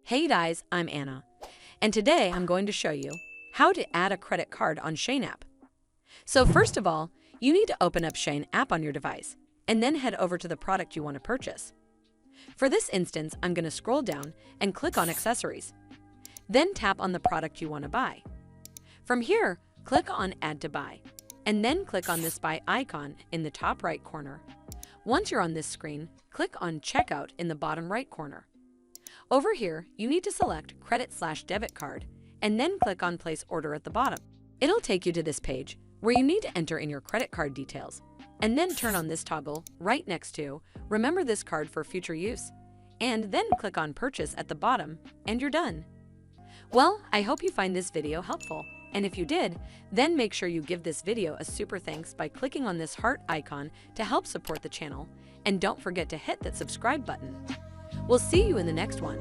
Hey guys, I'm Anna, and today I'm going to show you how to add a credit card on Shane app. So first of all, you need to open up Shane app on your device, and then head over to the product you want to purchase. For this instance, I'm going to scroll down and click on Accessories. Then tap on the product you want to buy. From here, click on Add to Buy, and then click on this Buy icon in the top right corner. Once you're on this screen, click on Checkout in the bottom right corner. Over here, you need to select Credit/Debit Card, and then click on Place Order at the bottom. It'll take you to this page where you need to enter in your credit card details, and then turn on this toggle right next to Remember this card for future use, and then click on Purchase at the bottom, and you're done. Well, I hope you find this video helpful, and if you did, then make sure you give this video a super thanks by clicking on this heart icon to help support the channel, and don't forget to hit that subscribe button. We'll see you in the next one.